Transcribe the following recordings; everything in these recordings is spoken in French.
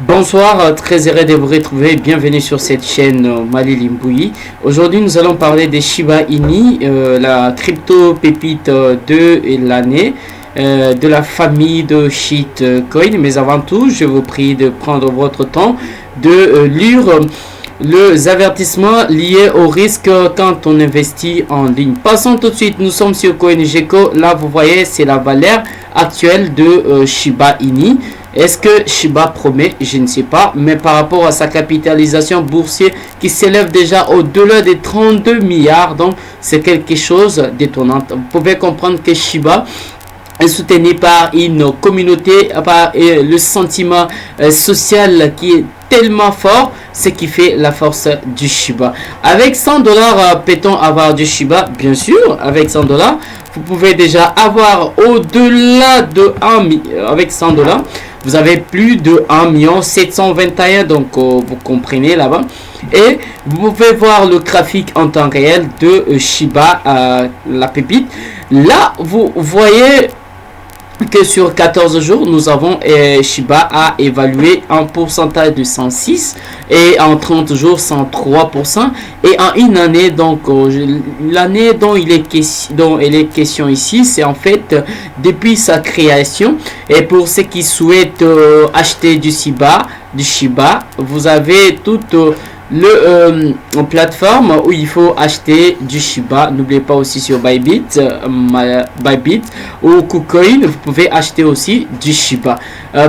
Bonsoir, très heureux de vous retrouver. Bienvenue sur cette chaîne Mali Limbouyi. Aujourd'hui, nous allons parler des Shiba Inu, la crypto pépite de l'année, de la famille de shitcoin. Mais avant tout, je vous prie de prendre votre temps de lire les avertissements liés au risque quand on investit en ligne. Passons tout de suite, nous sommes sur CoinGecko. Là, vous voyez, c'est la valeur actuelle de Shiba Inu. Est-ce que Shiba promet? Je ne sais pas. Mais par rapport à sa capitalisation boursière qui s'élève déjà au-delà des 32 milliards, donc c'est quelque chose d'étonnant. Vous pouvez comprendre que Shiba est soutenu par une communauté, par le sentiment social qui est tellement fort, ce qui fait la force du Shiba. Avec 100 dollars, peut-on avoir du Shiba? Bien sûr, avec 100 dollars, vous pouvez déjà avoir au-delà de 1 million. Avec 100 dollars, vous avez plus de 1 721 000, donc vous comprenez là-bas. Et vous pouvez voir le graphique en temps réel de Shiba, la pépite. Là, vous voyez que sur 14 jours, nous avons Shiba a évalué en pourcentage de 106 et en 30 jours 103% et en une année. Donc l'année dont il est question ici, c'est en fait depuis sa création. Et pour ceux qui souhaitent acheter du Shiba, vous avez toute plateforme où il faut acheter du Shiba. N'oubliez pas aussi sur Bybit ou KuCoin, vous pouvez acheter aussi du Shiba.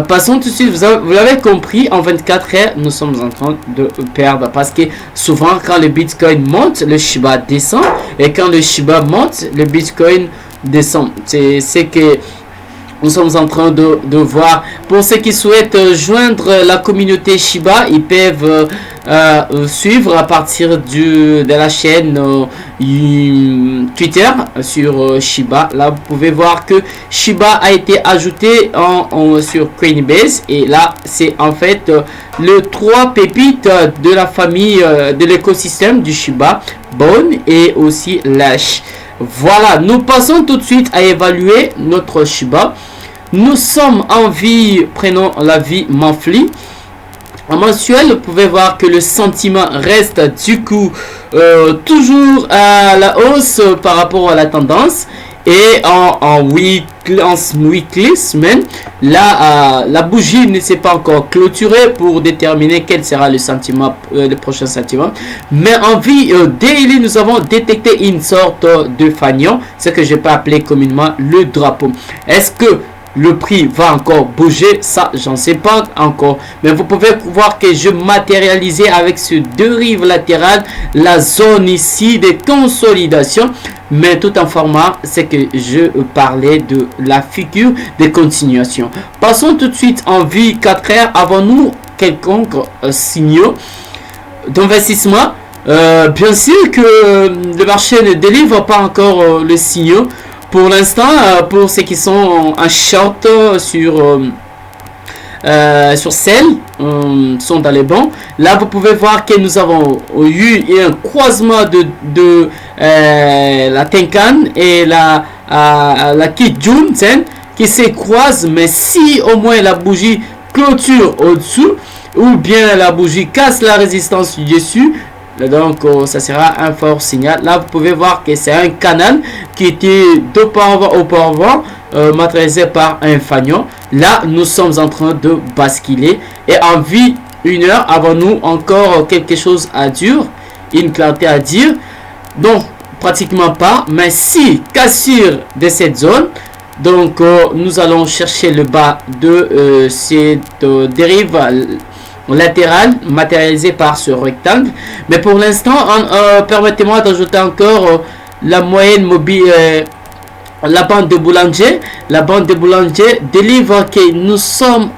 Passons tout de suite, vous l'avez compris, en 24 heures, nous sommes en train de perdre parce que souvent quand le Bitcoin monte, le Shiba descend et quand le Shiba monte, le Bitcoin descend. C'est ce que nous sommes en train de voir. Pour ceux qui souhaitent joindre la communauté Shiba, ils peuvent suivre à partir de la chaîne Twitter sur Shiba. Là, vous pouvez voir que Shiba a été ajouté sur Coinbase. Et là, c'est en fait le 3 pépites de la famille de l'écosystème du Shiba, Bone et aussi Lash. Voilà, nous passons tout de suite à évaluer notre Shiba. Nous sommes en vie, prenons la vie monthly. En mensuel, vous pouvez voir que le sentiment reste du coup toujours à la hausse par rapport à la tendance. Et en weekly semaine, là, la bougie ne s'est pas encore clôturée pour déterminer quel sera le sentiment, le prochain sentiment. Mais en vie daily, nous avons détecté une sorte de fanion, ce que je peux appeler communément le drapeau. Est-ce que le prix va encore bouger? Ça, j'en sais pas encore. Mais vous pouvez voir que je matérialisais avec ce dérive latéral la zone ici de consolidation. Mais tout en format, c'est que je parlais de la figure de continuation. Passons tout de suite en vie 4 heures. Avons-nous quelconque signaux d'investissement? Bien sûr que le marché ne délivre pas encore le signaux. Pour l'instant, pour ceux qui sont en short sur Cell, sont dans les bons. Là, vous pouvez voir que nous avons eu un croisement de la Tenkan et la Kijun qui se croisent. Mais si au moins la bougie clôture au-dessous ou bien la bougie casse la résistance du dessus, donc ça sera un fort signal. Là vous pouvez voir que c'est un canal qui était auparavant matérialisé par un fanion. Là nous sommes en train de basculer et en vie 1 heure avons-nous encore quelque chose à dire, une clarté à dire? Donc pratiquement pas. Mais si cassure de cette zone, donc nous allons chercher le bas de cette dérive latéral matérialisé par ce rectangle. Mais pour l'instant, permettez-moi d'ajouter encore la moyenne mobile, la bande de Bollinger. La bande de Bollinger délivre que nous sommes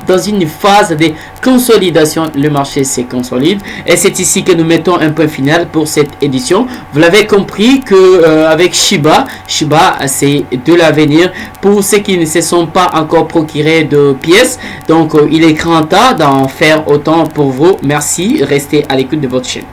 dans une phase de consolidation. Le marché se consolide et c'est ici que nous mettons un point final pour cette édition. Vous l'avez compris que avec Shiba c'est de l'avenir pour ceux qui ne se sont pas encore procurés de pièces. Donc il est grand temps d'en faire autant pour vous. Merci, restez à l'écoute de votre chaîne.